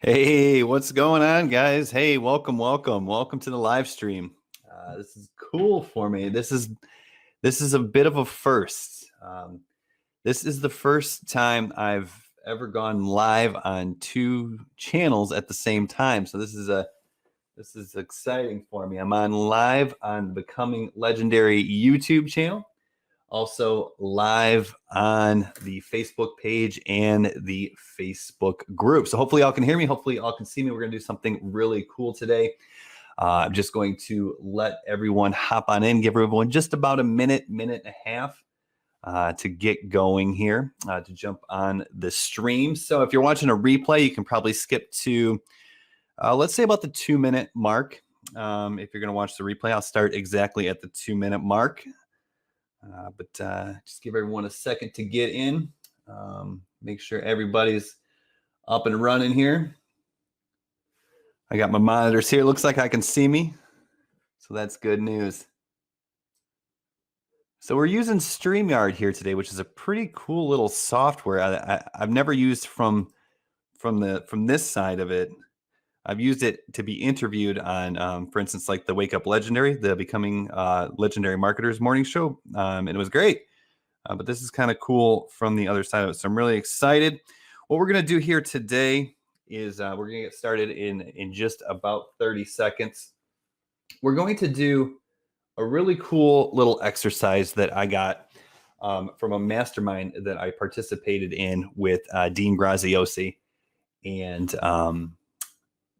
Hey, what's going on, guys? Hey, welcome to the live stream. This is cool for me. This is a bit of a first. This is the first time I've ever gone live on two channels at the same time. So this is exciting for me. I'm on live on Becoming Legendary YouTube channel. Also live on the Facebook page and the Facebook group. So hopefully y'all can hear me. Hopefully y'all can see me. We're going to do something really cool today. I'm just going to let everyone hop on in, give everyone just about a minute and a half to get going here, to jump on the stream. So if you're watching a replay, you can probably skip to, let's say about the 2-minute mark. If you're going to watch the replay, I'll start exactly at the 2-minute mark. But just give everyone a second to get in. Make sure everybody's up and running here. I got my monitors here. Looks like I can see me. So that's good news. So we're using StreamYard here today, which is a pretty cool little software I've never used from this side of it. I've used it to be interviewed on, for instance, like the Wake Up Legendary, the Becoming Legendary Marketers morning show, and it was great. But this is kind of cool from the other side of it, so I'm really excited. What we're going to do here today is we're going to get started in just about 30 seconds. We're going to do a really cool little exercise that I got from a mastermind that I participated in with Dean Graziosi and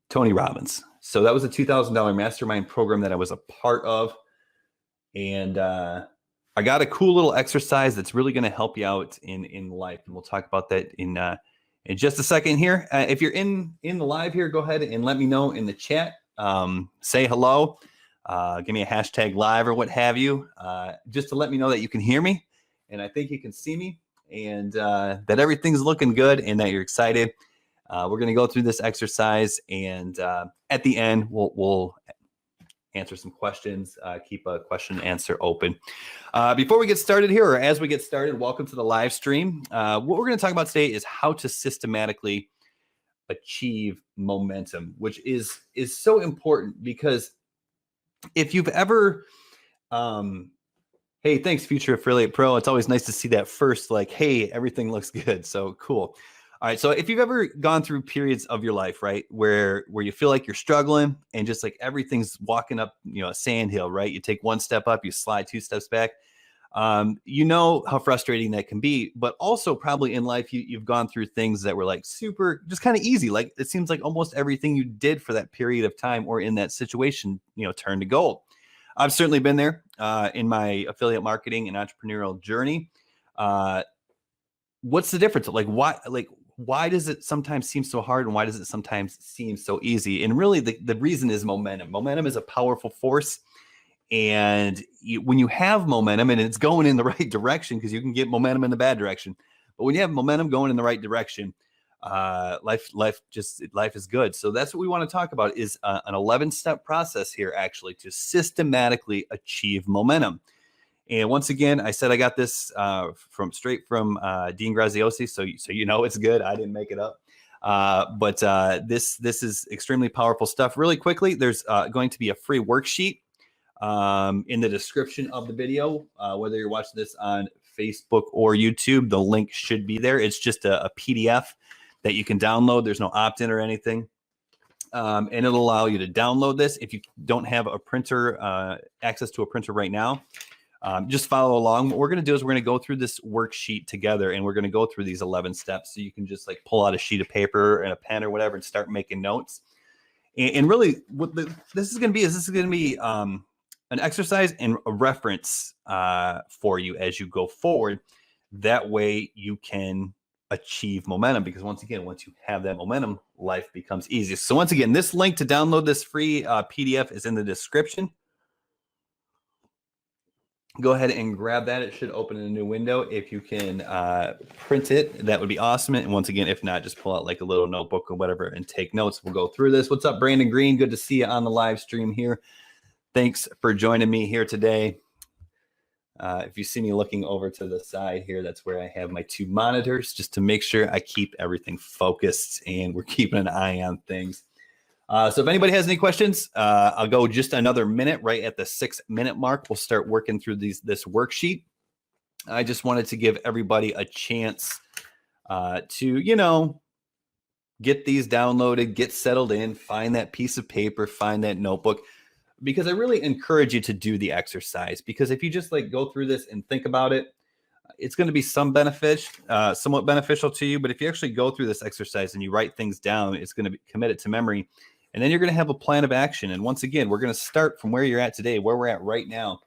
Tony Robbins. So that was a $2,000 mastermind program that I was a part of. And I got a cool little exercise that's really going to help you out in life. And we'll talk about that in just a second here. If you're in the live here, go ahead and let me know in the chat. Say hello. Give me a hashtag live or what have you, just to let me know that you can hear me. And I think you can see me and that everything's looking good and that you're excited. We're going to go through this exercise, and at the end, we'll answer some questions, keep a question and answer open. Before we get started here, or as we get started, welcome to the live stream. What we're going to talk about today is how to systematically achieve momentum, which is so important because if you've ever, hey, thanks, Future Affiliate Pro. It's always nice to see that first, like, hey, everything looks good. So cool. All right, so if you've ever gone through periods of your life, right, where you feel like you're struggling and just like everything's walking up, a sandhill, right? You take one step up, you slide 2 steps back. You know how frustrating that can be, but also probably in life you've gone through things that were like super, just kind of easy. Like it seems like almost everything you did for that period of time or in that situation, turned to gold. I've certainly been there in my affiliate marketing and entrepreneurial journey. What's the difference? Why does it sometimes seem so hard and why does it sometimes seem so easy? And really the reason is momentum. Momentum is a powerful force. And when you have momentum and it's going in the right direction, because you can get momentum in the bad direction, but when you have momentum going in the right direction, life is good. So that's what we want to talk about is an 11-step process here actually to systematically achieve momentum. And once again, I said I got this straight from Dean Graziosi, so it's good. I didn't make it up. But this is extremely powerful stuff. Really quickly, there's going to be a free worksheet in the description of the video. Whether you're watching this on Facebook or YouTube, the link should be there. It's just a PDF that you can download. There's no opt-in or anything. And it'll allow you to download this. If you don't have a printer, access to a printer right now, just follow along. What we're going to do is we're going to go through this worksheet together and we're going to go through these 11 steps. So you can just like pull out a sheet of paper and a pen or whatever and start making notes. And really what this is going to be an exercise and a reference for you as you go forward. That way you can achieve momentum, because once you have that momentum, life becomes easy. So once again, this link to download this free PDF is in the description. Go ahead and grab that. It should open in a new window. If you can print it, that would be awesome. And once again, if not, just pull out like a little notebook or whatever and take notes. We'll go through this. What's up, Brandon Green? Good to see you on the live stream here. Thanks for joining me here today. If you see me looking over to the side here, that's where I have my 2 monitors just to make sure I keep everything focused and we're keeping an eye on things. So if anybody has any questions, I'll go just another minute. Right at the 6-minute mark, we'll start working through this worksheet. I just wanted to give everybody a chance to, you know, get these downloaded, get settled in, find that piece of paper, find that notebook, because I really encourage you to do the exercise. Because if you just like go through this and think about it, it's going to be somewhat beneficial to you. But if you actually go through this exercise and you write things down, it's going to be committed to memory. And then you're going to have a plan of action. And once again, we're going to start from where you're at today, where we're at right now.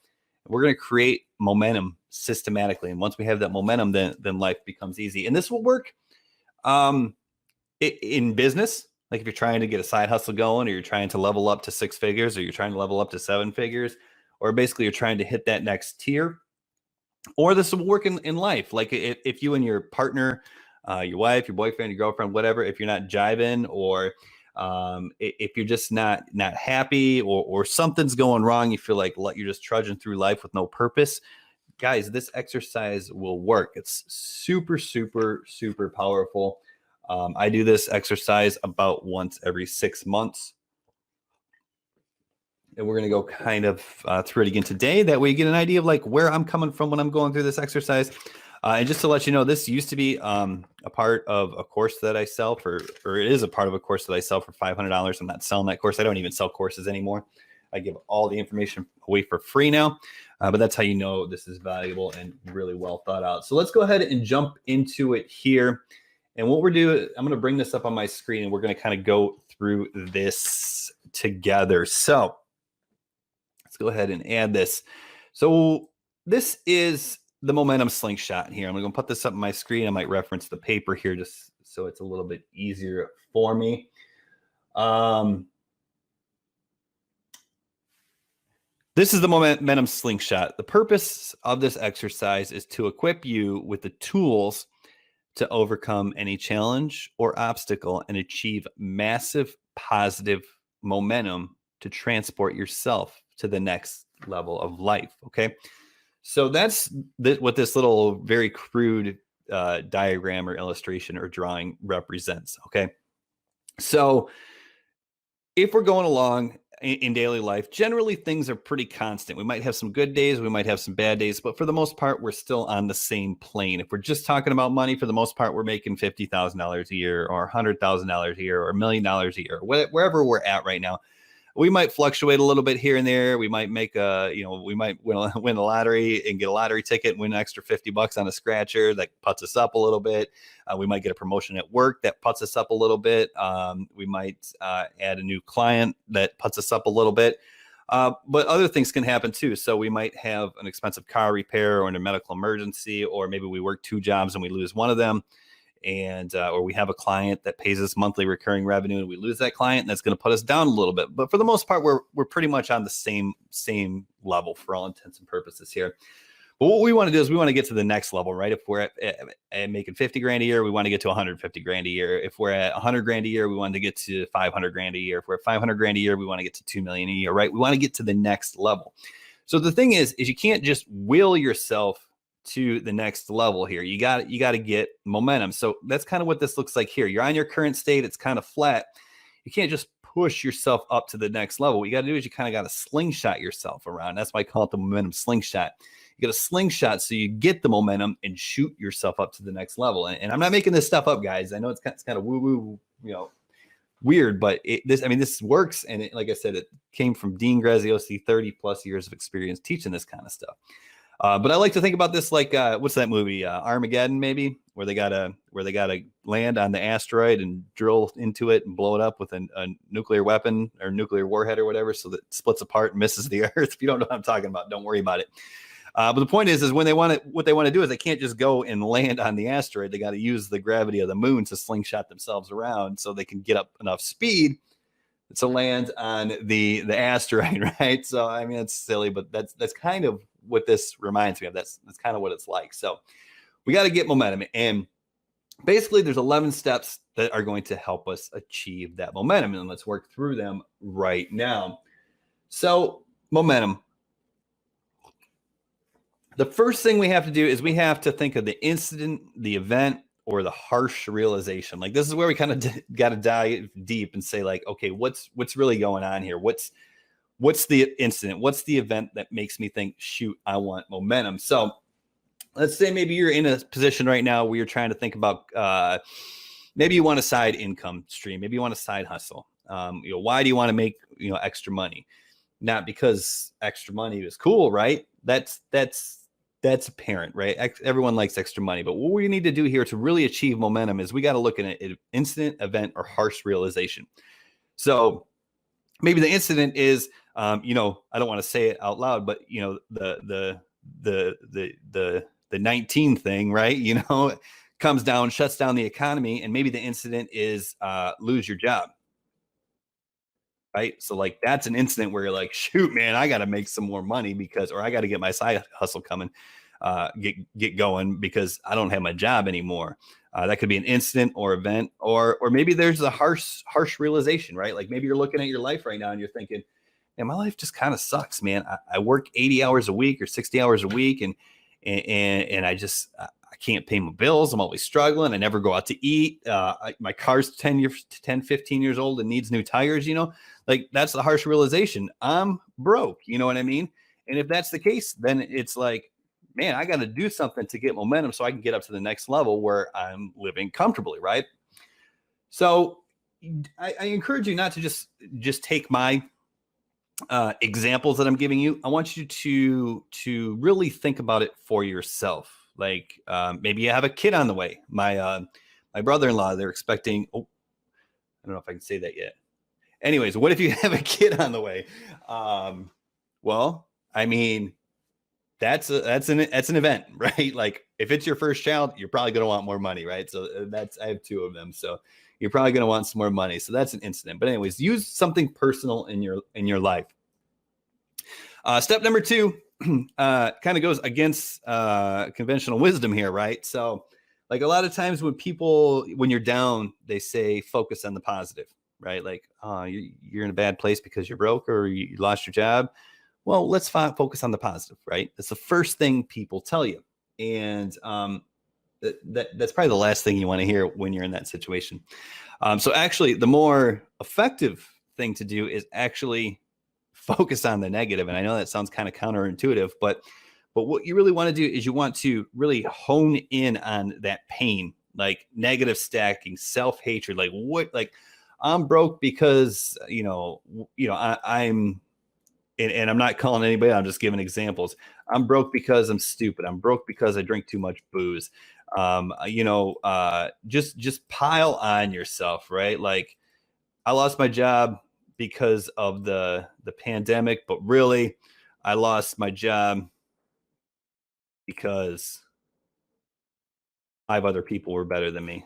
We're going to create momentum systematically. And once we have that momentum, then life becomes easy. And this will work in business. Like if you're trying to get a side hustle going, or you're trying to level up to 6 figures, or you're trying to level up to 7 figures, or basically you're trying to hit that next tier. Or this will work in life. Like if you and your partner, your wife, your boyfriend, your girlfriend, whatever, if you're not jiving, or if you're just not happy, or something's going wrong, you feel like you're just trudging through life with no purpose, guys, this exercise will work. It's super, super, super powerful. I do this exercise about once every 6 months. And we're going to go kind of through it again today. That way you get an idea of like where I'm coming from when I'm going through this exercise. And just to let you know, this used to be a part of a course that I sell or it is a part of a course that I sell for $500. I'm not selling that course. I don't even sell courses anymore. I give all the information away for free now. But that's how you know this is valuable and really well thought out. So let's go ahead and jump into it here. And what we're doing, I'm going to bring this up on my screen and we're going to kind of go through this together. So let's go ahead and add this. So this is the momentum slingshot here. I'm going to put this up on my screen. I might reference the paper here just so it's a little bit easier for me. This is the momentum slingshot. The purpose of this exercise is to equip you with the tools to overcome any challenge or obstacle and achieve massive positive momentum to transport yourself to the next level of life. Okay. So that's what this little very crude diagram or illustration or drawing represents. Okay. So if we're going along in daily life, generally things are pretty constant. We might have some good days, we might have some bad days, but for the most part, we're still on the same plane. If we're just talking about money, for the most part, we're making $50,000 a year or $100,000 a year or $1 million a year, wherever we're at right now. We might fluctuate a little bit here and there. We might make we might win a lottery and get a lottery ticket and win an extra $50 on a scratcher that puts us up a little bit. We might get a promotion at work that puts us up a little bit. We might add a new client that puts us up a little bit. But other things can happen too. So we might have an expensive car repair or a medical emergency, or maybe we work 2 jobs and we lose one of them. And or we have a client that pays us monthly recurring revenue and we lose that client, and that's going to put us down a little bit. But for the most part, we're pretty much on the same level for all intents and purposes here. But what we want to do is we want to get to the next level, right? If we're at making 50 grand a year, we want to get to 150 grand a year. If we're at 100 grand a year, we want to get to 500 grand a year. If we're at 500 grand a year, we want to get to 2 million a year, right? We want to get to the next level. So the thing is you can't just will yourself to the next level here. You got to get momentum. So that's kind of what this looks like here. You're on your current state. It's kind of flat. You can't just push yourself up to the next level. What you got to do is you kind of got to slingshot yourself around. That's why I call it the momentum slingshot. You got a slingshot so you get the momentum and shoot yourself up to the next level. And I'm not making this stuff up, guys. I know it's kind of woo-woo, weird, but this works. And like I said, it came from 𝐑𝐞𝐜𝐨, 30 plus years of experience teaching this kind of stuff. But I like to think about this like what's that movie, Armageddon, maybe, where they gotta land on the asteroid and drill into it and blow it up with a nuclear weapon or nuclear warhead or whatever, so that it splits apart and misses the Earth. If you don't know what I'm talking about, don't worry about it. But the point is when what they want to do is they can't just go and land on the asteroid. They got to use the gravity of the moon to slingshot themselves around so they can get up enough speed to land on the asteroid, right? So it's silly, but that's kind of what this reminds me of. That's kind of what it's like. So we got to get momentum, and basically there's 11 steps that are going to help us achieve that momentum, and let's work through them right now. So momentum. The first thing we have to do is we have to think of the incident, the event, or the harsh realization. Like, this is where we kind of got to dive deep and say, like, okay, what's really going on here? What's the incident? What's the event that makes me think, shoot, I want momentum? So let's say maybe you're in a position right now where you're trying to think about, maybe you want a side income stream. Maybe you want a side hustle. Why do you want to make, extra money? Not because extra money is cool, right? That's apparent, right? Everyone likes extra money, but what we need to do here to really achieve momentum is we got to look at an incident, event, or harsh realization. So maybe the incident is, I don't want to say it out loud, but the 19 thing, right? Comes down, shuts down the economy, and maybe the incident is lose your job. Right. So like, that's an incident where you're like, shoot, man, I got to make some more money or I got to get my side hustle coming, get going because I don't have my job anymore. That could be an incident or event, or maybe there's a harsh realization, right? Like maybe you're looking at your life right now and you're thinking, man, my life just kind of sucks, man. I work 80 hours a week or 60 hours a week. And I can't pay my bills. I'm always struggling. I never go out to eat. My car's 10, 15 years old and needs new tires, like that's the harsh realization. I'm broke. You know what I mean? And if that's the case, then it's like, man, I got to do something to get momentum so I can get up to the next level where I'm living comfortably. Right. So I encourage you not to just take my examples that I'm giving you. I want you to really think about it for yourself. Like maybe you have a kid on the way. My brother-in-law, they're expecting. Oh, I don't know if I can say that yet. Anyways, what if you have a kid on the way? Well, I mean, that's an event, right? Like if it's your first child, you're probably going to want more money, right? So I have 2 of them, so you're probably going to want some more money. So that's an incident. But anyways, use something personal in your life. Step number 2 kind of goes against conventional wisdom here, right? So like a lot of times when you're down, they say focus on the positive, right? Like you're in a bad place because you're broke or you lost your job. Well, let's focus on the positive, right? That's the first thing people tell you. And that's probably the last thing you want to hear when you're in that situation. So actually, the more effective thing to do is actually focus on the negative. And I know that sounds kind of counterintuitive, but what you really want to do is you want to really hone in on that pain, like negative stacking, self-hatred, like I'm broke because, I'm, and I'm not calling anybody, I'm just giving examples. I'm broke because I'm stupid. I'm broke because I drink too much booze. Just pile on yourself, right? Like I lost my job because of the pandemic, but really I lost my job because 5 other people were better than me.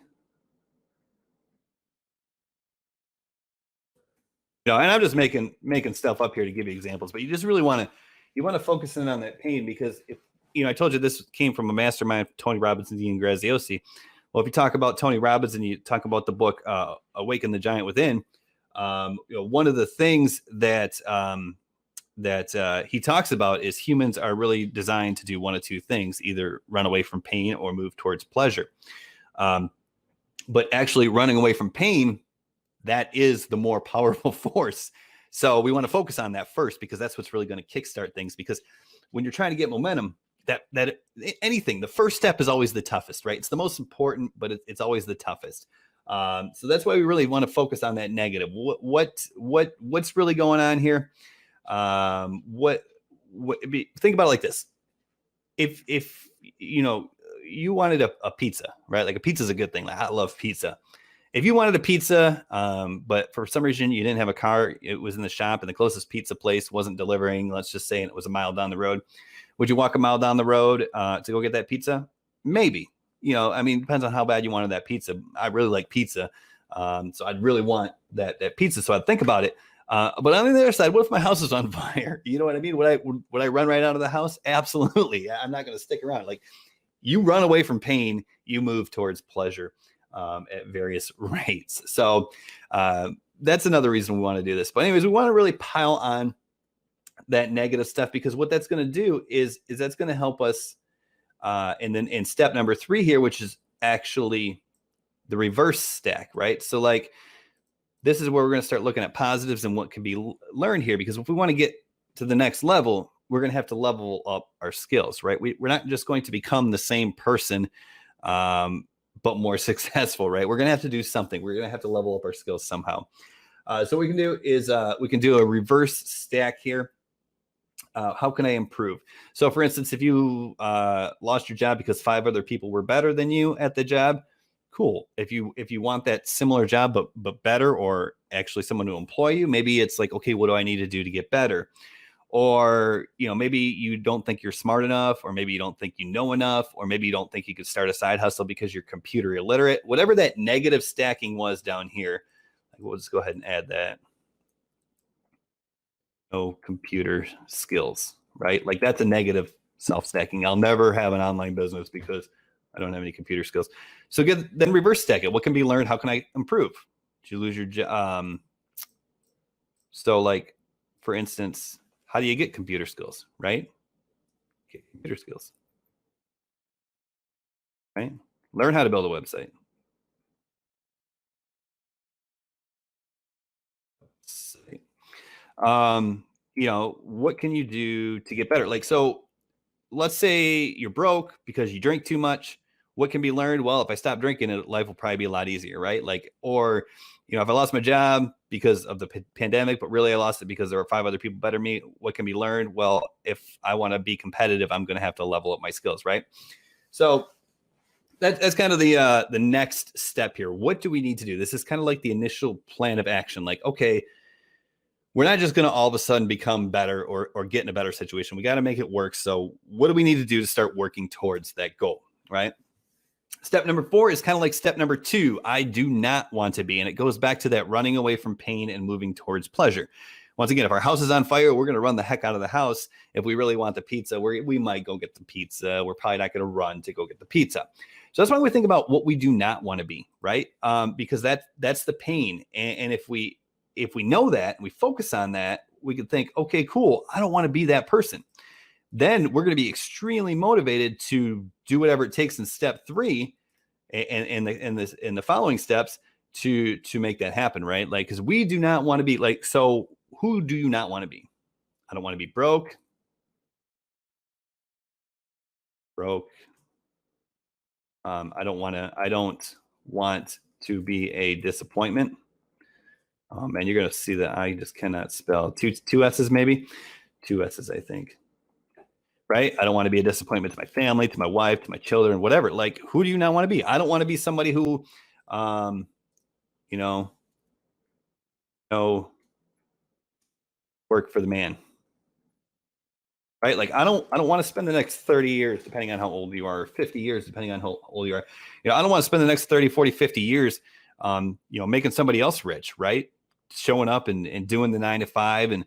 And I'm just making stuff up here to give you examples, but you just really want to focus in on that pain because if, I told you this came from a mastermind, Tony Robbins and 𝐑𝐞𝐜𝐨 𝐸. Well, if you talk about Tony Robbins and you talk about the book, Awaken the Giant Within, one of the things that he talks about is humans are really designed to do one of 2 things, either run away from pain or move towards pleasure. But actually running away from pain, that is the more powerful force. So we want to focus on that first because that's what's really going to kickstart things. Because when you're trying to get momentum, that anything, the first step is always the toughest, right? It's the most important, but it's always the toughest. So that's why we really want to focus on that negative. What's really going on here? Think about it like this. If you wanted a pizza, right? Like a pizza is a good thing. Like I love pizza. If you wanted a pizza, but for some reason you didn't have a car, it was in the shop and the closest pizza place wasn't delivering, let's just say, and it was a mile down the road. Would you walk a mile down the road to go get that pizza? Maybe. Depends on how bad you wanted that pizza. I really like pizza. So I'd really want that pizza. So I'd think about it. But on the other side, what if my house is on fire? You know what I mean? Would I run right out of the house? Absolutely. I'm not going to stick around. Like you run away from pain, you move towards pleasure at various rates. So that's another reason we want to do this. But anyways, we want to really pile on that negative stuff, because what that's going to do is that's going to help us. And then in step number 3 here, which is actually the reverse stack, right? So like, this is where we're going to start looking at positives and what can be learned here, because if we want to get to the next level, we're going to have to level up our skills, right? We're not just going to become the same person, but more successful, right? We're going to have to do something. We're going to have to level up our skills somehow. So what we can do is we can do a reverse stack here. How can I improve? So for instance, if you lost your job because 5 other people were better than you at the job, cool. If you want that similar job, but better, or actually someone to employ you, maybe it's like, okay, what do I need to do to get better? Or, you know, maybe you don't think you're smart enough, or maybe you don't think you know enough, or maybe you don't think you could start a side hustle because you're computer illiterate. Whatever that negative stacking was down here, we'll just go ahead and add that. No computer skills, right? Like that's a negative self-stacking. I'll never have an online business because I don't have any computer skills. So then reverse stack it. What can be learned? How can I improve? Did you lose your job? So like, for instance, how do you get computer skills, right? Get computer skills, right? Learn how to build a website. You know, what can you do to get better? Like, so let's say you're broke because you drink too much. What can be learned? Well, if I stop drinking, life will probably be a lot easier, right? Like, or, you know, if I lost my job because of the pandemic, but really I lost it because there were 5 other people better than me, what can be learned? Well, if I want to be competitive, I'm going to have to level up my skills, right? So that's kind of the next step here. What do we need to do? This is kind of like the initial plan of action. Like, okay, we're not just going to all of a sudden become better or get in a better situation. We got to make it work. So what do we need to do to start working towards that goal, right? Step number 4 is kind of like step number 2. I do not want to be. And it goes back to that running away from pain and moving towards pleasure. Once again, if our house is on fire, we're going to run the heck out of the house. If we really want the pizza, we might go get the pizza. We're probably not going to run to go get the pizza. So that's why we think about what we do not want to be, right? Because that's the pain. And if we know that and we focus on that, we can think, okay, cool, I don't want to be that person. Then we're going to be extremely motivated to do whatever it takes in step 3 and in the following steps to make that happen, right? Like, because we do not want to be like, so who do you not want to be? I don't want to be broke. I don't want to be a disappointment. Oh man, you're gonna see that I just cannot spell. Two S's, maybe 2 S's, I think. Right? I don't want to be a disappointment to my family, to my wife, to my children, whatever. Like, who do you not want to be? I don't want to be somebody who, you know, work for the man. Right? Like, I don't want to spend the next 30 years, depending on how old you are, or 50 years, depending on how old you are. You know, I don't want to spend the next 30, 40, 50 years, you know, making somebody else rich, right? Showing up and doing the 9 to 5 and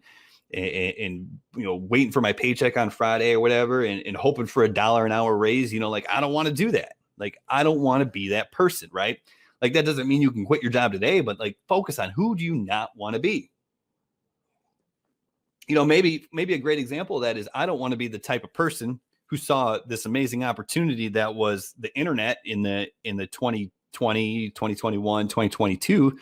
you know, waiting for my paycheck on Friday or whatever, and hoping for $1 an hour raise. You know, like, I don't want to do that. Like, I don't want to be that person, right? Like, that doesn't mean you can quit your job today, but like, focus on who do you not want to be. You know, maybe a great example of that is, I don't want to be the type of person who saw this amazing opportunity that was the internet in the 2020, 2021, 2022.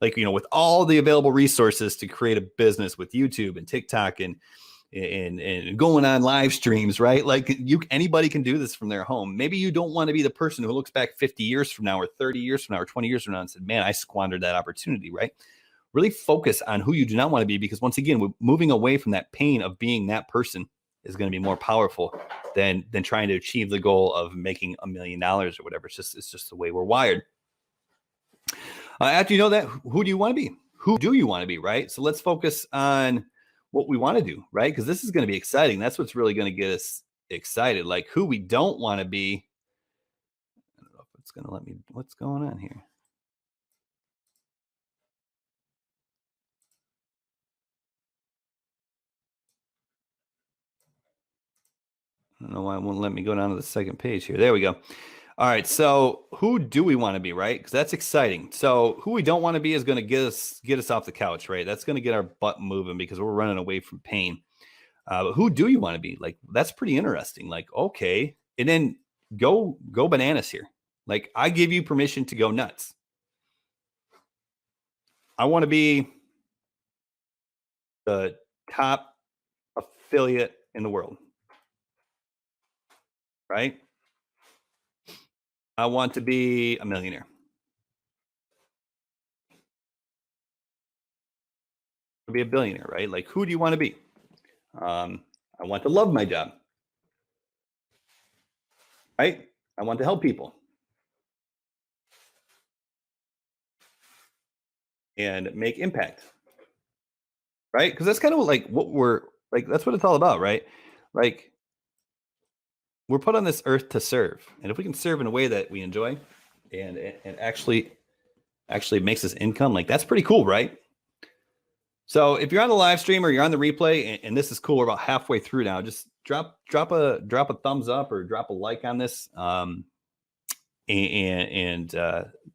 Like, you know, with all the available resources to create a business with YouTube and TikTok and going on live streams, right? Like, anybody can do this from their home. Maybe you don't want to be the person who looks back 50 years from now, or 30 years from now, or 20 years from now and said, man, I squandered that opportunity, right? Really focus on who you do not want to be, because once again, we're moving away from that pain of being that person is going to be more powerful than trying to achieve the goal of making $1 million or whatever. It's just the way we're wired. After you know that, who do you want to be? Who do you want to be, right? So let's focus on what we want to do, right? Because this is going to be exciting. That's what's really going to get us excited. Like, who we don't want to be. I don't know if it's going to let me. What's going on here? I don't know why it won't let me go down to the second page here. There we go. All right, so who do we want to be, right? Because that's exciting. So who we don't want to be is going to get us off the couch, right? That's going to get our butt moving because we're running away from pain. But who do you want to be? Like, that's pretty interesting. Like, okay. And then go bananas here. Like, I give you permission to go nuts. I want to be the top affiliate in the world, right? I want to be a millionaire. To be a billionaire, right? Like, who do you want to be? I want to love my job, right? I want to help people and make impact, right? Because that's kind of like what we're like, that's what it's all about, right? Like, we're put on this earth to serve. And if we can serve in a way that we enjoy and actually makes us income, like, that's pretty cool, right? So if you're on the live stream or you're on the replay, and this is cool, we're about halfway through now, just drop a thumbs up or drop a like on this. And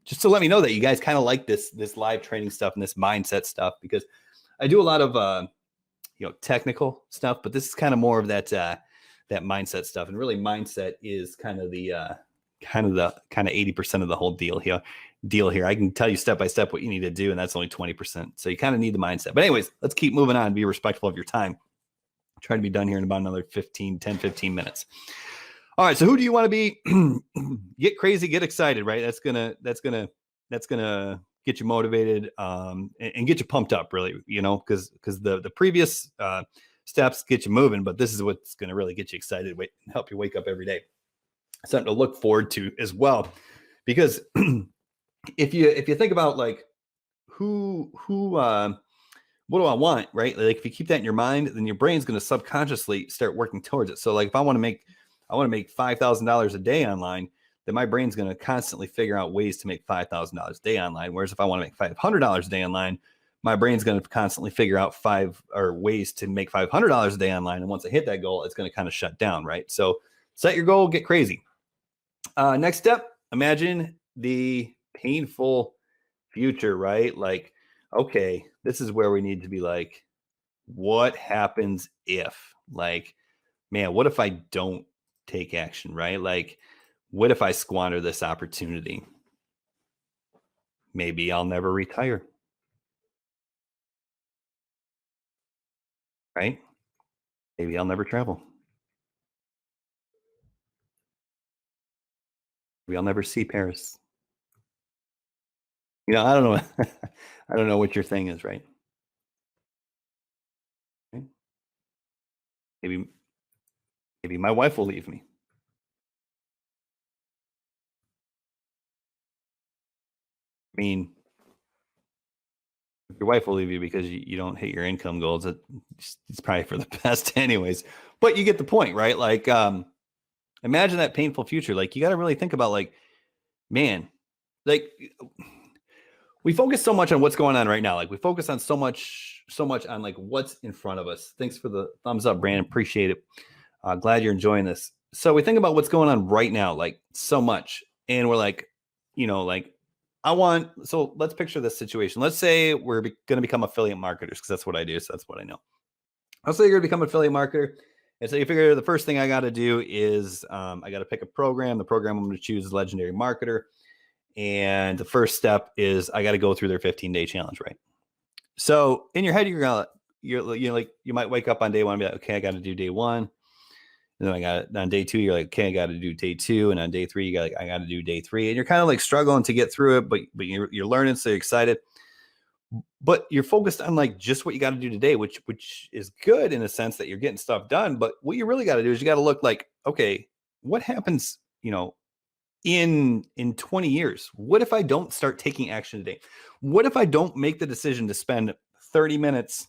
just to let me know that you guys kind of like this live training stuff and this mindset stuff, because I do a lot of technical stuff, but this is kind of more of that mindset stuff. And really, mindset is kind of the 80% of the whole deal here. I can tell you step by step what you need to do, and that's only 20%. So you kind of need the mindset. But anyways, let's keep moving on. Be respectful of your time. Try to be done here in about another 10, 15 minutes. All right. So who do you want to be? Get crazy, get excited, right? That's gonna get you motivated and get you pumped up, really, because the previous steps get you moving, but this is what's going to really get you excited, and help you wake up every day. Something to look forward to as well, because if you think about like who what do I want, right? Like, if you keep that in your mind, then your brain's going to subconsciously start working towards it. So like, if I want to make $5,000 a day online, then my brain's going to constantly figure out ways to make $5,000 a day online. Whereas if I want to make $500 a day online, my brain's going to constantly figure out ways to make $500 a day online. And once I hit that goal, it's going to kind of shut down, right? So set your goal, get crazy. Next step, imagine the painful future, right? Like, okay, this is where we need to be like, what happens if, like, man, what if I don't take action, right? Like, what if I squander this opportunity? Maybe I'll never retire, right? Maybe I'll never travel. Maybe I'll never see Paris. I don't know. I don't know what your thing is, right? Right? Maybe my wife will leave me. I mean, your wife will leave you because you don't hit your income goals. It's probably for the best anyways, but you get the point, right? Like, imagine that painful future. Like, you got to really think about, like, man, like, we focus so much on what's going on right now. Like, we focus on so much on like what's in front of us. Thanks for the thumbs up, Brandon. Appreciate it. Glad you're enjoying this. So we think about what's going on right now, like, so much. And we're like, like, so let's picture this situation. Let's say we're going to become affiliate marketers, because that's what I do. So that's what I know. Let's say you're going to become an affiliate marketer. And so you figure the first thing I got to do is I got to pick a program. The program I'm going to choose is Legendary Marketer. And the first step is I got to go through their 15-day challenge, right? So in your head, you might wake up on day one and be like, okay, I got to do day one. And then on day two, you're like, okay, I got to do day two. And on day three, I got to do day three. And you're kind of like struggling to get through it, but you're learning, so you're excited. But you're focused on like just what you got to do today, which is good in a sense that you're getting stuff done. But what you really got to do is you got to look like, okay, what happens, in 20 years? What if I don't start taking action today? What if I don't make the decision to spend 30 minutes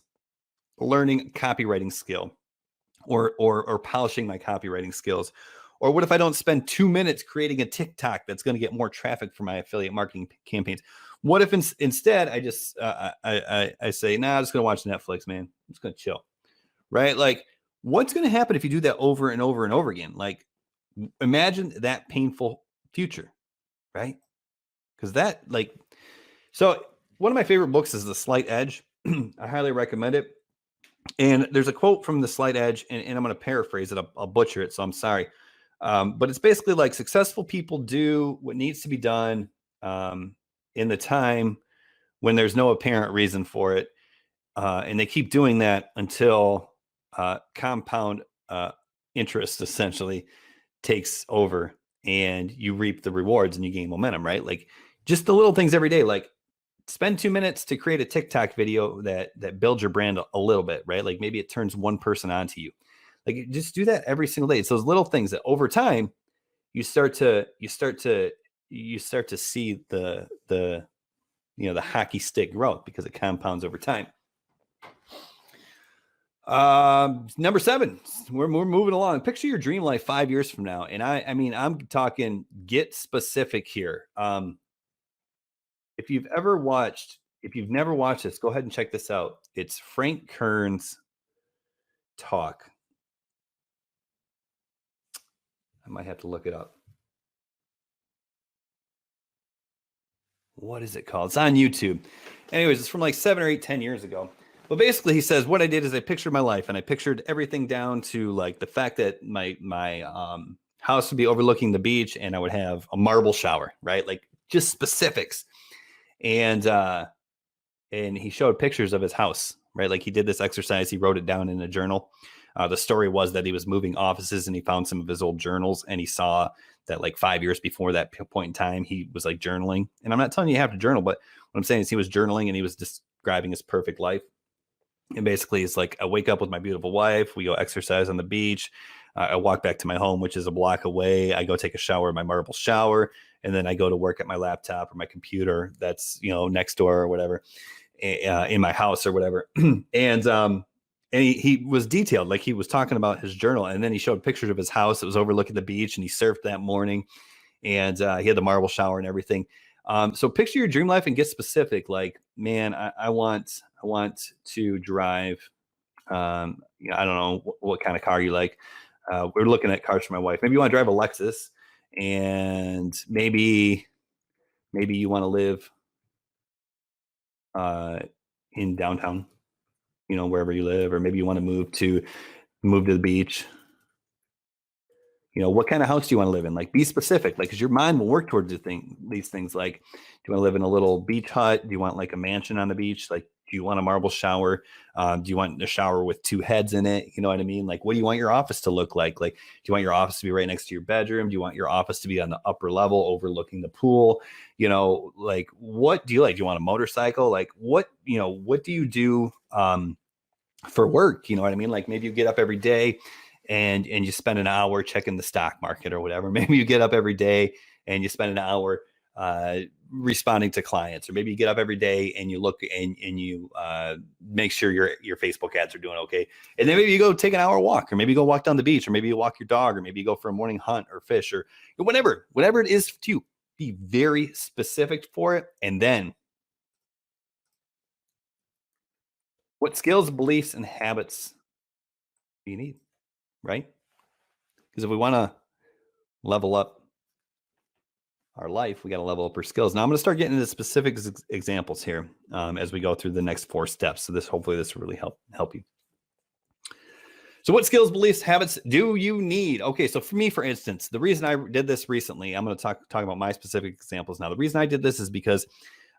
learning copywriting skill or polishing my copywriting skills? Or what if I don't spend 2 minutes creating a TikTok that's going to get more traffic for my affiliate marketing campaigns? What if instead I just I say, nah, I'm just going to watch Netflix, man. I'm just going to chill, right? Like, what's going to happen if you do that over and over and over again? Like, imagine that painful future, right? Because that, so one of my favorite books is The Slight Edge. I highly recommend it. And there's a quote from The Slight Edge, and I'm going to paraphrase it. I'll butcher it, so I'm sorry. But it's basically like successful people do what needs to be done in the time when there's no apparent reason for it. And they keep doing that until compound interest essentially takes over and you reap the rewards and you gain momentum, right? Like just the little things every day, like spend 2 minutes to create a TikTok video that builds your brand a little bit, right? Like maybe it turns one person onto you. Like just do that every single day. It's those little things that over time you start to see the hockey stick growth because it compounds over time. Number 7, we're moving along. Picture your dream life 5 years from now. And I mean, I'm talking get specific here. If you've never watched this, go ahead and check this out. It's Frank Kern's talk. I might have to look it up. What is it called? It's on YouTube. Anyways, it's from like 7 or 8, 10 years ago. But basically, he says, what I did is I pictured my life, and I pictured everything down to like the fact that my house would be overlooking the beach, and I would have a marble shower, right? Like just specifics. And he showed pictures of his house, right? Like he did this exercise. He wrote it down in a journal. The story was that he was moving offices, and he found some of his old journals, and he saw that like 5 years before that point in time, he was like journaling. And I'm not telling you have to journal, but what I'm saying is he was journaling and he was describing his perfect life. And basically, it's like I wake up with my beautiful wife. We go exercise on the beach. I walk back to my home, which is a block away. I go take a shower in my marble shower. And then I go to work at my laptop or my computer that's, next door or whatever, in my house or whatever. And he was detailed, like he was talking about his journal. And then he showed pictures of his house that was overlooking the beach, and he surfed that morning. And he had the marble shower and everything. So picture your dream life and get specific. Like, man, I want to drive. I don't know what kind of car you like. We're looking at cars for my wife. Maybe you want to drive a Lexus, and maybe you want to live in downtown, wherever you live, or maybe you want to move to the beach. What kind of house do you want to live in? Like, be specific, like, because your mind will work towards these things. Like, do you want to live in a little beach hut? Do you want like a mansion on the beach? Like, do you want a marble shower? Do you want a shower with 2 heads in it? You know what I mean? Like, what do you want your office to look like? Like, do you want your office to be right next to your bedroom? Do you want your office to be on the upper level overlooking the pool? Like, what do you like? Do you want a motorcycle? Like, what do you do for work? You know what I mean? Like, maybe you get up every day and you spend an hour checking the stock market or whatever. Maybe you get up every day and you spend an hour responding to clients, or maybe you get up every day and you look and you make sure your Facebook ads are doing okay. And then maybe you go take an hour walk, or maybe you go walk down the beach, or maybe you walk your dog, or maybe you go for a morning hunt or fish, or whatever it is to you. Be very specific for it. And then what skills, beliefs, and habits do you need? Right? Because if we want to level up our life, we got to level up our skills. Now I'm going to start getting into specific examples here as we go through the next 4 steps. So hopefully this will really help you. So what skills, beliefs, habits do you need? Okay, so for me, for instance, the reason I did this recently, I'm going to talk about my specific examples now. The reason I did this is because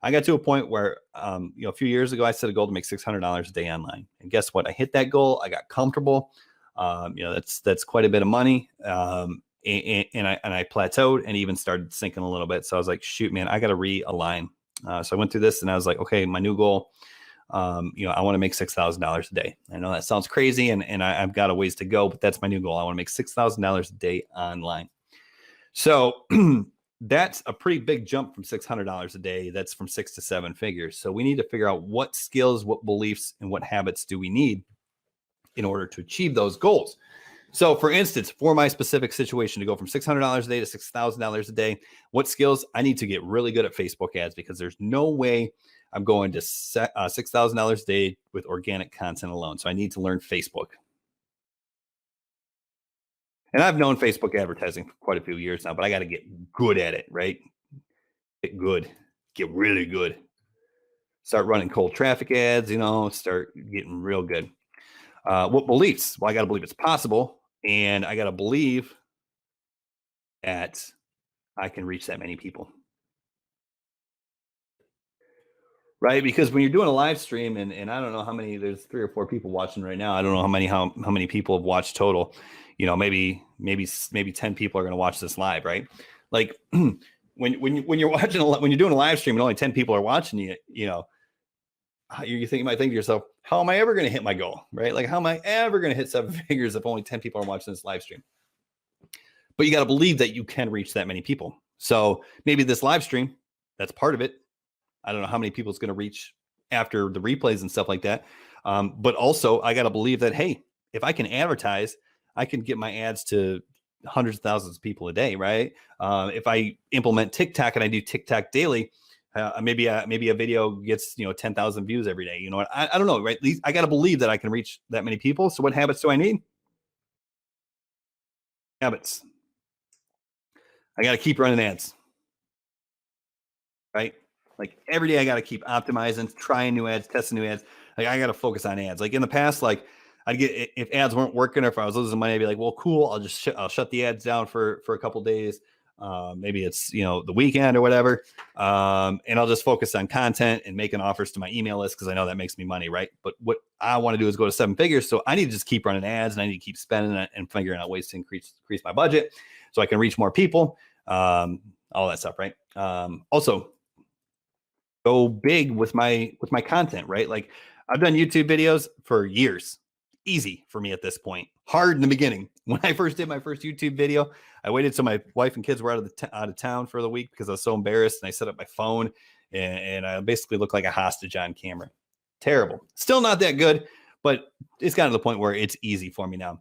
I got to a point where, a few years ago, I set a goal to make $600 a day online. And guess what? I hit that goal. I got comfortable. That's quite a bit of money. And I plateaued and even started sinking a little bit. So I was like, shoot, man, I got to realign. So I went through this and I was like, okay, my new goal, I want to make $6,000 a day. I know that sounds crazy and I've got a ways to go, but that's my new goal. I want to make $6,000 a day online. So that's a pretty big jump from $600 a day. That's from 6 to 7 figures. So we need to figure out what skills, what beliefs, and what habits do we need in order to achieve those goals. So for instance, for my specific situation, to go from $600 a day to $6,000 a day, what skills? I need to get really good at Facebook ads, because there's no way I'm going to $6,000 a day with organic content alone. So I need to learn Facebook. And I've known Facebook advertising for quite a few years now, but I got to get good at it, right? Get good, get really good. Start running cold traffic ads, start getting real good. What beliefs? Well, I got to believe it's possible, and I got to believe that I can reach that many people. Right, because when you're doing a live stream, and I don't know how many, there's 3 or 4 people watching right now. I don't know how many people have watched total. You know, maybe 10 people are going to watch this live, right? Like when you're watching when you're doing a live stream and only 10 people are watching you, you know, you might think to yourself, how am I ever going to hit my goal, right? Like, how am I ever going to hit 7 figures if only 10 people are watching this live stream? But you got to believe that you can reach that many people. So maybe this live stream, that's part of it. I don't know how many people it's going to reach after the replays and stuff like that. But also, I got to believe that, hey, if I can advertise, I can get my ads to hundreds of thousands of people a day, right? If I implement TikTok and I do TikTok daily, maybe a video gets 10,000 views every day. You know what? I don't know, right? At least I got to believe that I can reach that many people. So what habits do I need? Habits. I got to keep running ads, right? Like every day I got to keep optimizing, trying new ads, testing new ads. Like I got to focus on ads. Like in the past, like I'd get, if ads weren't working or if I was losing money, I'd be like, well, cool. I'll shut the ads down for a couple days. Maybe it's, the weekend or whatever. And I'll just focus on content and making offers to my email list, because I know that makes me money, right? But what I want to do is go to 7 figures. So I need to just keep running ads, and I need to keep spending and figuring out ways to increase my budget so I can reach more people. All that stuff, right? Also, go big with my content, right? Like I've done YouTube videos for years. Easy for me at this point. Hard in the beginning. When I first did my first YouTube video, I waited till my wife and kids were out of town for the week because I was so embarrassed, and I set up my phone and I basically looked like a hostage on camera. Terrible. Still not that good, but it's gotten to the point where it's easy for me now.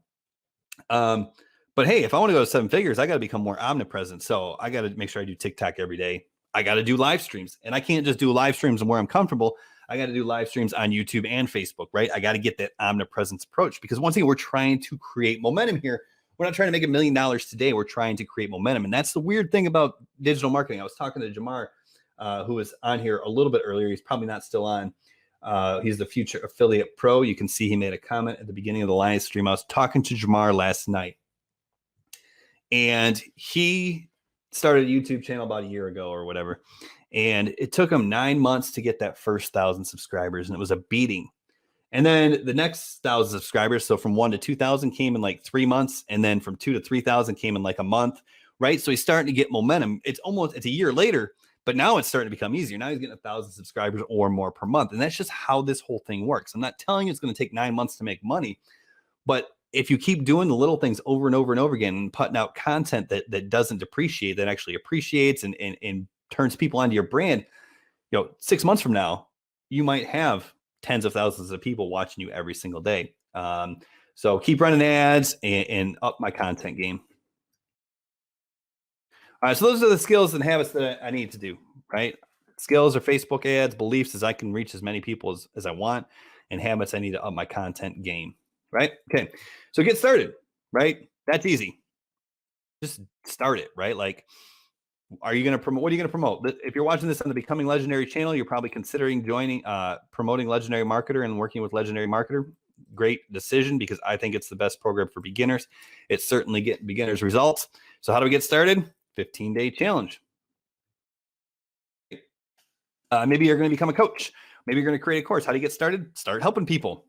But hey, if I want to go to 7 figures, I got to become more omnipresent. So I got to make sure I do TikTok every day. I got to do live streams, and I can't just do live streams where I'm comfortable. I got to do live streams on YouTube and Facebook, right? I got to get that omnipresence approach, because once again, we're trying to create momentum here. We're not trying to make $1 million today. We're trying to create momentum. And that's the weird thing about digital marketing. I was talking to Jamar, who was on here a little bit earlier. He's probably not still on. He's the Future Affiliate Pro. You can see he made a comment at the beginning of the live stream. I was talking to Jamar last night, and he started a YouTube channel about a year ago or whatever. And it took him 9 months to get that first 1,000 subscribers. And it was a beating. And then the next 1,000 subscribers, so from 1 to 2,000 came in like 3 months. And then from 2 to 3,000 came in like a month, right? So he's starting to get momentum. It's a year later, but now it's starting to become easier. Now he's getting 1,000 subscribers or more per month. And that's just how this whole thing works. I'm not telling you it's going to take 9 months to make money, but if you keep doing the little things over and over and over again and putting out content that doesn't depreciate, that actually appreciates and turns people onto your brand, 6 months from now, you might have tens of thousands of people watching you every single day. So keep running ads and up my content game. All right, so those are the skills and habits that I need to do, right? Skills are Facebook ads. Beliefs is I can reach as many people as I want. And habits, I need to up my content game, right? Okay, so get started, right? That's easy. Just start it, right? Like, are you going to promote? What are you going to promote? If you're watching this on the Becoming Legendary channel, you're probably considering promoting Legendary Marketer and working with Legendary Marketer. Great decision, because I think it's the best program for beginners. It's certainly getting beginners results. So how do we get started? 15-day challenge. Maybe you're going to become a coach. Maybe you're going to create a course. How do you get started? Start helping people.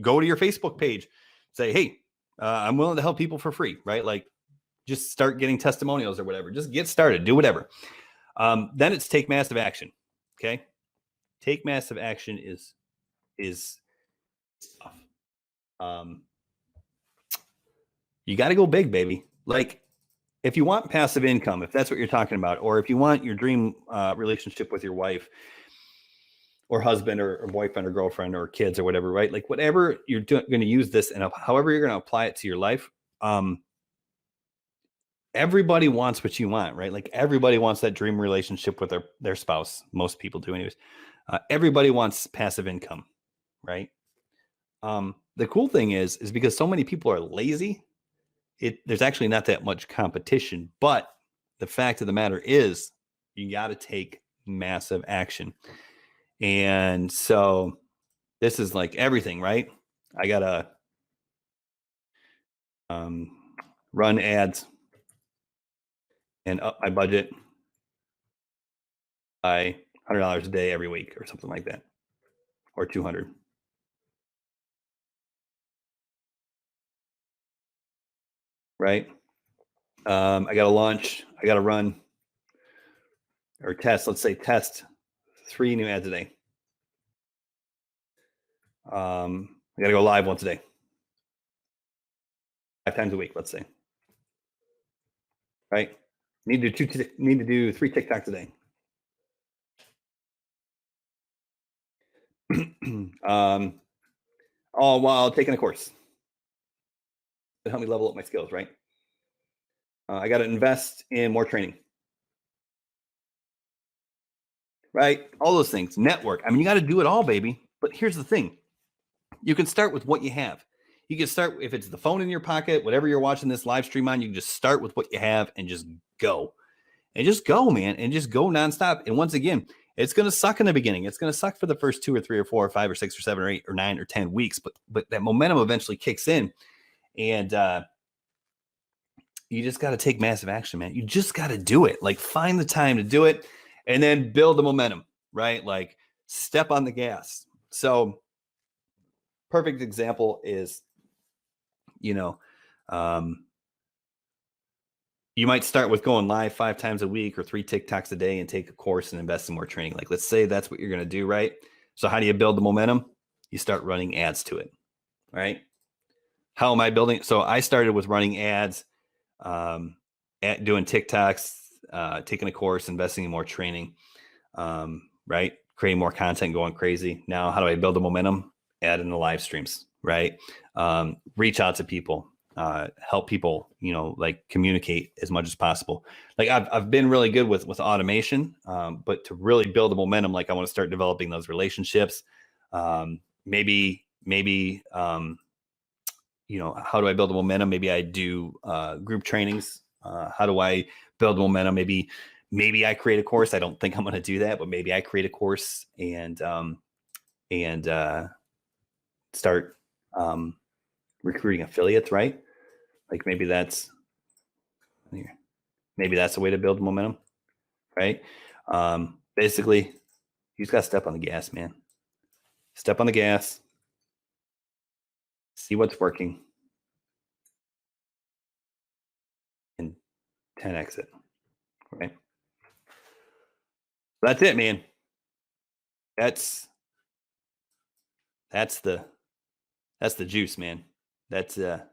Go to your Facebook page. Say, hey, I'm willing to help people for free, right? Like, just start getting testimonials or whatever. Just get started. Do whatever. Then it's take massive action. Okay. Take massive action is tough. You got to go big, baby. Like, if you want passive income, if that's what you're talking about, or if you want your dream relationship with your wife or husband or boyfriend or girlfriend or kids or whatever, right? Like, whatever you're going to use this and however you're going to apply it to your life, everybody wants what you want, right? Like, everybody wants that dream relationship with their spouse. Most people do anyways. Everybody wants passive income, right? The cool thing is because so many people are lazy, there's actually not that much competition. But the fact of the matter is, you got to take massive action. And so this is like everything, right? I gotta run ads and up my budget by $100 a day every week or something like that, or 200. Right? I got to launch. I got to run or test. Let's say test 3 new ads a day. I got to go live once a day, 5 times a week. Let's say. Right? Need to do 3 TikToks a day. All while taking a course to help me level up my skills. Right? I got to invest in more training. Right? All those things. Network. I mean, you got to do it all, baby. But here's the thing. You can start with what you have. You can start, if it's the phone in your pocket, whatever you're watching this live stream on, you can just start with what you have and just go. And just go, man. And just go nonstop. And once again, it's going to suck in the beginning. It's going to suck for the first 2 or 3 or 4 or 5 or 6 or 7 or 8 or 9 or 10 weeks. But that momentum eventually kicks in. And you just got to take massive action, man. You just got to do it. Like, find the time to do it and then build the momentum, right? Like, step on the gas. So, perfect example is, you might start with going live 5 times a week or 3 TikToks a day and take a course and invest in more training. Like, let's say that's what you're going to do, right? So how do you build the momentum? You start running ads to it, right? How am I building? So I started with running ads, doing TikToks, taking a course, investing in more training, right? Creating more content, going crazy. Now, how do I build the momentum? Add in the live streams, right? Reach out to people, help people, like, communicate as much as possible. Like, I've been really good with automation, but to really build the momentum, like, I want to start developing those relationships. Maybe, how do I build the momentum? Maybe I do group trainings. How do I build momentum? Maybe I create a course. I don't think I'm going to do that, but maybe I create a course and start recruiting affiliates, right? Like, maybe that's a way to build momentum, right? Basically, you just got to step on the gas, man. Step on the gas, see what's working, and 10x it, right? That's it, man. That's the juice, man. That's it,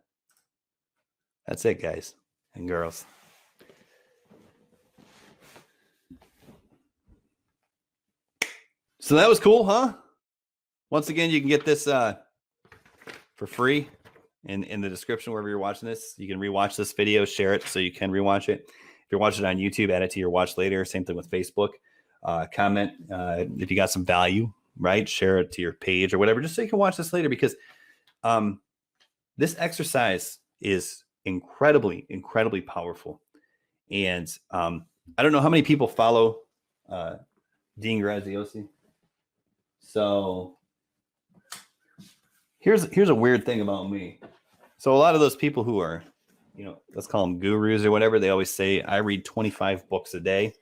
guys and girls. So that was cool, huh? Once again, you can get this for free in the description wherever you're watching this. You can rewatch this video, share it so you can rewatch it. If you're watching it on YouTube, add it to your watch later. Same thing with Facebook. Comment if you got some value, right? Share it to your page or whatever, just so you can watch this later, because this exercise is incredibly, incredibly powerful. And I don't know how many people follow 𝐑𝐞𝐜𝐨𝐽𝐽. So here's a weird thing about me. So a lot of those people who are, let's call them gurus or whatever, they always say, I read 25 books a day.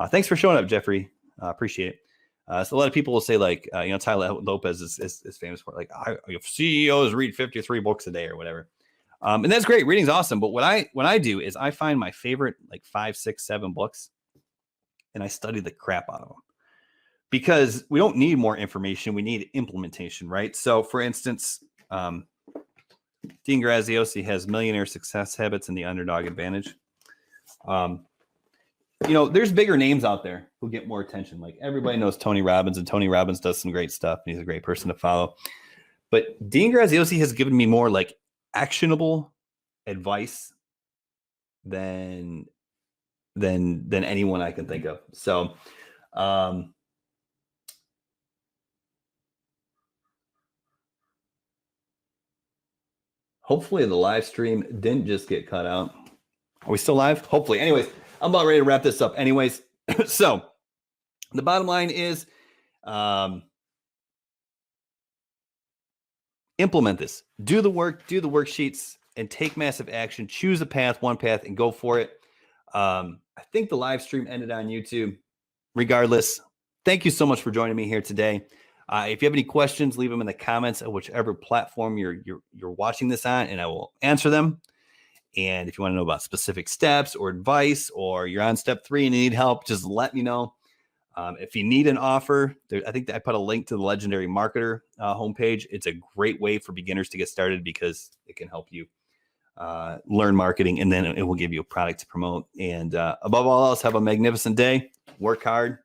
Thanks for showing up, Jeffrey. Appreciate it. So a lot of people will say, like, Tyler Lopez is famous for, like, CEOs read 53 books a day or whatever. And that's great. Reading's awesome. But what I do is I find my favorite, like, 5, 6, 7 books, and I study the crap out of them. Because we don't need more information. We need implementation, right? So, for instance, 𝐑𝐞𝐜𝐨 has Millionaire Success Habits and the Underdog Advantage. There's bigger names out there who get more attention. Like, everybody knows Tony Robbins, and Tony Robbins does some great stuff, and he's a great person to follow. But 𝐑𝐞𝐜𝐨 has given me more, like, actionable advice than anyone I can think of. So, hopefully the live stream didn't just get cut out. Are we still live? Hopefully. Anyways, I'm about ready to wrap this up. Anyways, so the bottom line is, implement this. Do the work, do the worksheets, and take massive action. Choose a path, one path, and go for it. I think the live stream ended on YouTube. Regardless, thank you so much for joining me here today. If you have any questions, leave them in the comments of whichever platform you're watching this on, and I will answer them. And if you want to know about specific steps or advice, or you're on step 3 and you need help, just let me know. If you need an offer, I think I put a link to the Legendary Marketer homepage. It's a great way for beginners to get started because it can help you learn marketing, and then it will give you a product to promote. And above all else, have a magnificent day. Work hard,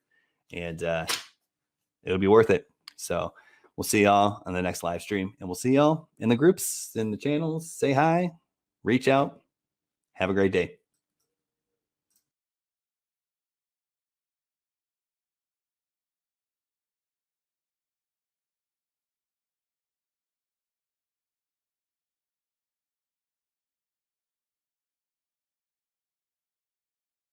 and it'll be worth it. So we'll see y'all on the next live stream, and we'll see y'all in the groups, in the channels. Say hi, reach out. Have a great day.